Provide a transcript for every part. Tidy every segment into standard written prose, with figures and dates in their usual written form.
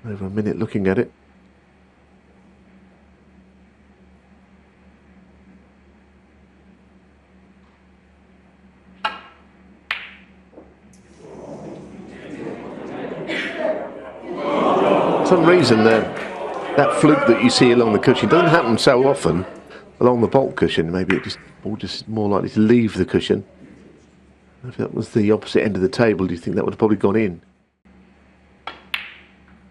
Over a minute looking at it. For some reason that fluke that you see along the cushion doesn't happen so often along the bolt cushion. Maybe it just more likely to leave the cushion. If that was the opposite end of the table, do you think that would have probably gone in?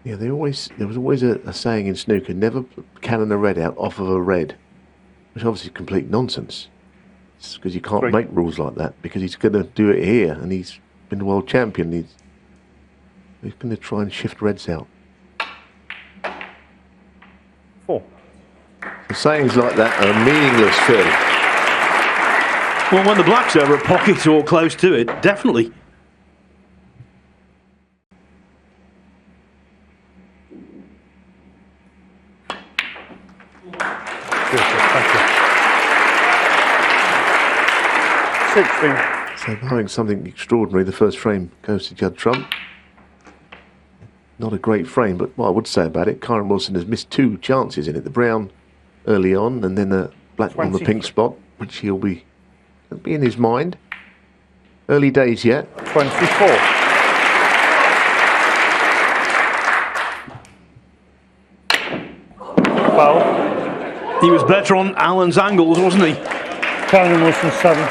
Yeah, there was always a saying in snooker: never cannon a red out off of a red, which obviously is complete nonsense. It's because you can't make rules like that, because he's going to do it here, and he's been the world champion. He's going to try and shift reds out. 4. The sayings like that are meaningless, Phil. Well, when the black's over a pocket or close to it, definitely. So barring something extraordinary, the first frame goes to Judd Trump. Not a great frame, but what I would say about it, Kyren Wilson has missed 2 chances in it. The brown early on, and then the black on the pink spot, which he'll be in his mind. Early days yet. 24. Foul. He was better on Allen's angles, wasn't he? Kyren Wilson 7.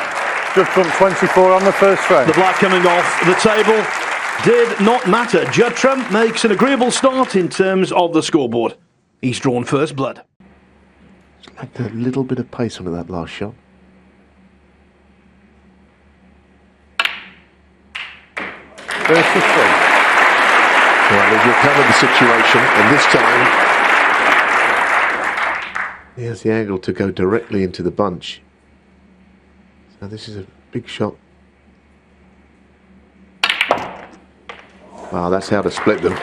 Judd Trump 24 on the first frame. The black coming off the table did not matter. Judd Trump makes an agreeable start in terms of the scoreboard. He's drawn first blood. Lacked a little bit of pace onto that last shot. First to 3. Well, he's recovered the situation, and this time he has the angle to go directly into the bunch. So this is a big shot. Wow, that's how to split them.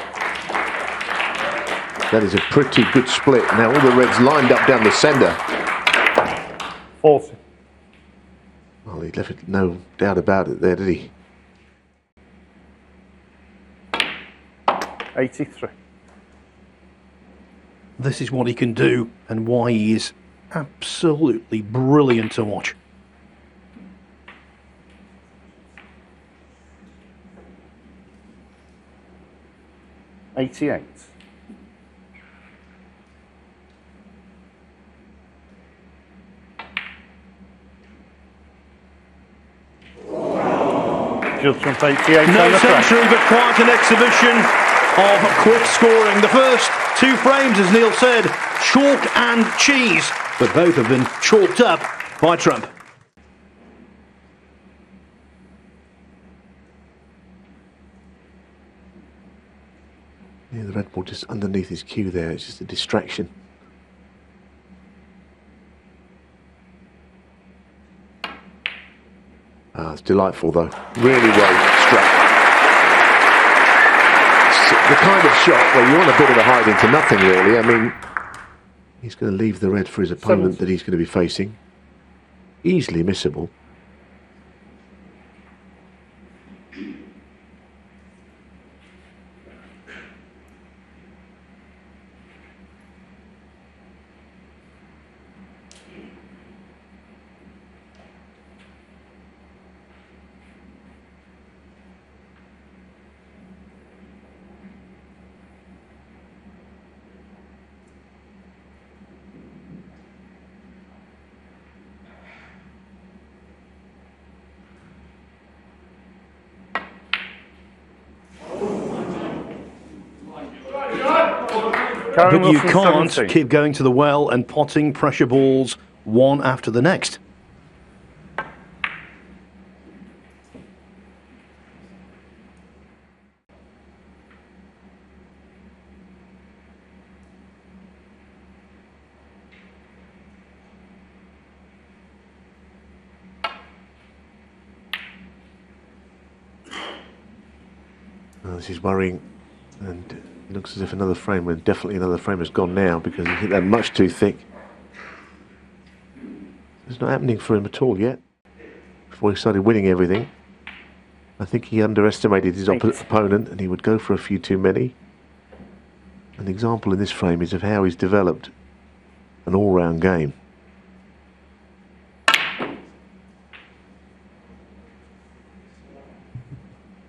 That is a pretty good split. Now all the reds lined up down the centre. 40. Well, he left it no doubt about it there, did he? 83. This is what he can do and why he is absolutely brilliant to watch. 88. Judd Trump 88. No century, but quite an exhibition of quick scoring. The first 2 frames, as Neil said, chalk and cheese, but both have been chalked up by Trump. Yeah, the red ball just underneath his cue there. It's just a distraction. It's delightful though. Really well struck. It's the kind of shot where you want a bit of a hide into nothing really. I mean, he's going to leave the red for his opponent that he's going to be facing. Easily missable. But you can't keep going to the well and potting pressure balls one after the next. This is worrying, and it looks as if another frame, and definitely another frame has gone now because he hit that much too thick. It's not happening for him at all yet. Before he started winning everything, I think he underestimated his opponent and he would go for a few too many. an example in this frame is of how he's developed an all-round game.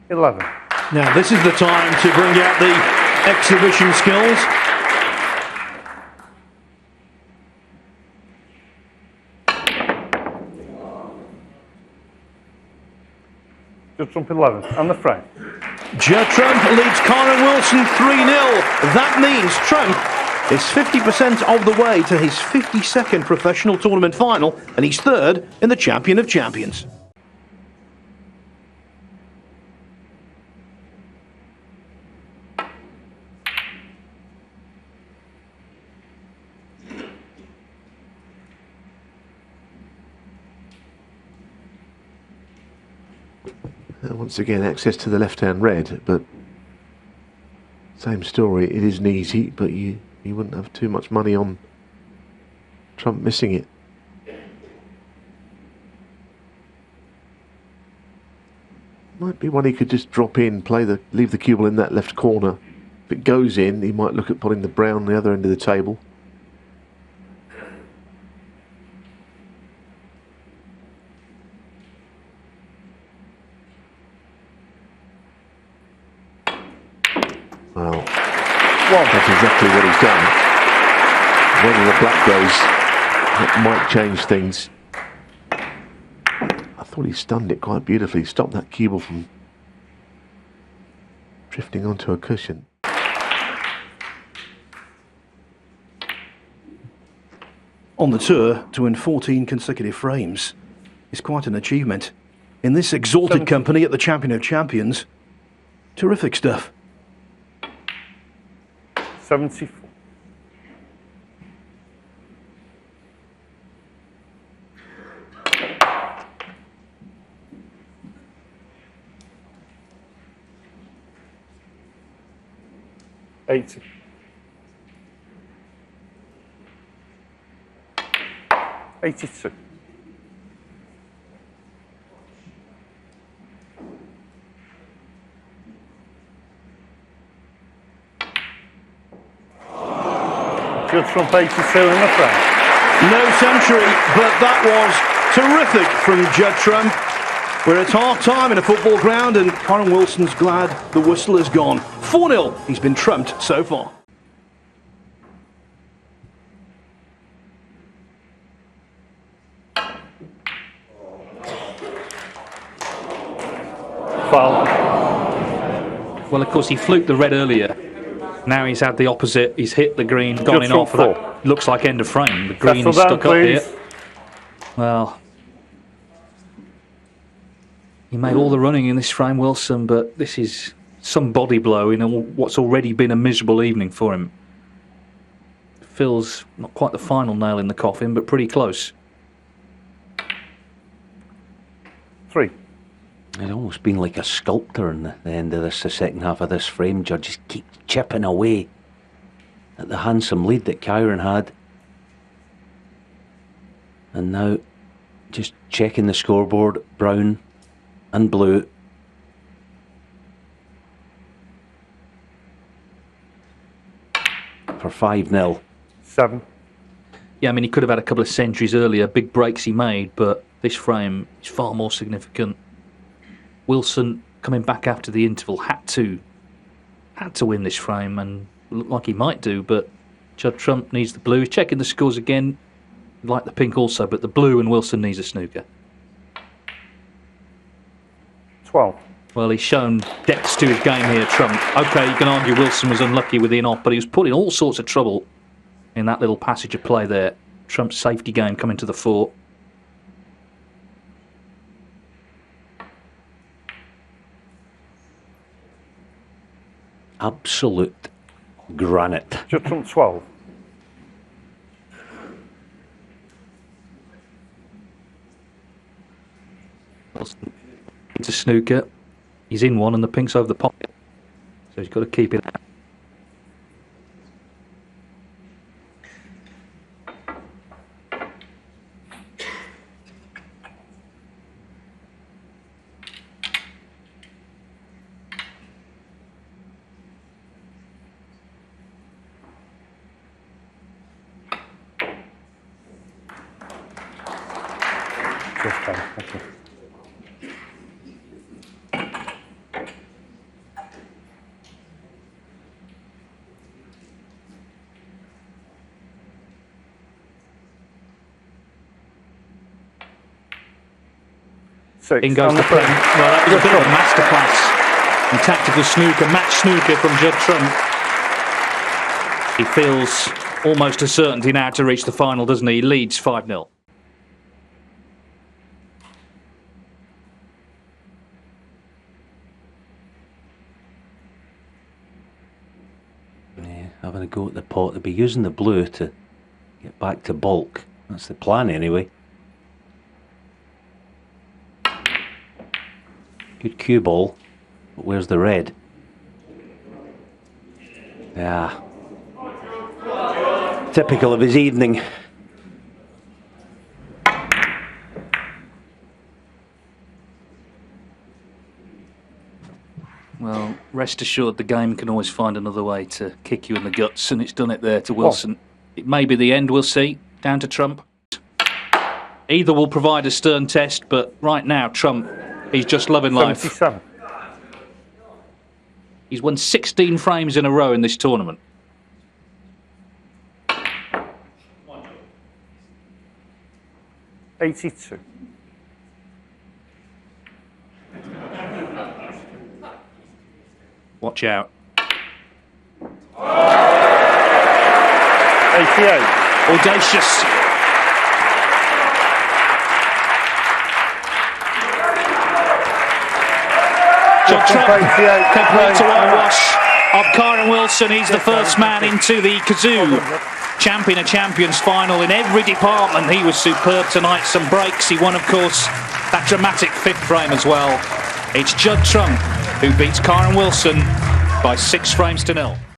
Now this is the time to bring out the exhibition skills. Judd Trump 11 and the frame. Judd Trump leads Kyren Wilson 3-0. That means Trump is 50% of the way to his 52nd professional tournament final, and he's third in the Champion of Champions. Once again, access to the left-hand red, but same story. It isn't easy, but you wouldn't have too much money on Trump missing it. Might be one he could just drop in, leave the cue ball in that left corner. If it goes in, he might look at putting the brown on the other end of the table. Well, that's exactly what he's done. When the black goes, that might change things. I thought he stunned it quite beautifully. Stopped that cue ball from drifting onto a cushion. On the tour, to win 14 consecutive frames is quite an achievement. In this exalted company at the Champion of Champions, terrific stuff. 74. $80. 82. Judd Trump 82 in the front. No century, but that was terrific from Judd Trump. We're at half-time in a football ground and Kyren Wilson's glad the whistle is gone. 4-0, he's been trumped so far. Foul. Well, of course, he fluked the red earlier. Now he's had the opposite. He's hit the green, gone in off. That looks like end of frame. The green is stuck up here. Well, he made all the running in this frame, Wilson, but this is some body blow in what's already been a miserable evening for him. Feels not quite the final nail in the coffin, but pretty close. 3. It's almost been like a sculptor in the end of this, the second half of this frame. Judd just keeps chipping away at the handsome lead that Kyren had. And now just checking the scoreboard, brown and blue. For 5-0. 7. Yeah, I mean, he could have had a couple of centuries earlier, big breaks he made, but this frame is far more significant. Wilson, coming back after the interval, had to win this frame and looked like he might do, but Judd Trump needs the blue. He's checking the scores again, like the pink also, but the blue and Wilson needs a snooker. 12. Well, he's shown depths to his game here, Trump. OK, you can argue Wilson was unlucky with the in-off, but he was put in all sorts of trouble in that little passage of play there. Trump's safety game coming to the fore. Absolute granite. Judd Trump 12. Wilson needs a snooker. He's in one and the pink's over the pocket. So he's got to keep it out. Just 10. Thank you. Six. In goes the Prem. Well, that was a bit of a masterclass in tactical snooker, match snooker from Judd Trump. He feels almost a certainty now to reach the final, doesn't he? He leads 5-0. Yeah, having a go at the pot. They'll be using the blue to get back to bulk. That's the plan anyway. Good cue ball, but where's the red? Yeah. Typical of his evening. Well, rest assured the game can always find another way to kick you in the guts, and it's done it there to Wilson. It may be the end, we'll see, down to Trump. Either will provide a stern test, but right now, Trump, he's just loving life. 77. He's won 16 frames in a row in this tournament. $82. Watch out. 88. Audacious. Judd Trump complete to whitewash of Kyren Wilson. He's the first man into the Cazoo Champion of Champions final in every department. He was superb tonight. Some breaks. He won, of course, that dramatic fifth frame as well. It's Judd Trump who beats Kyren Wilson by 6 frames to 0.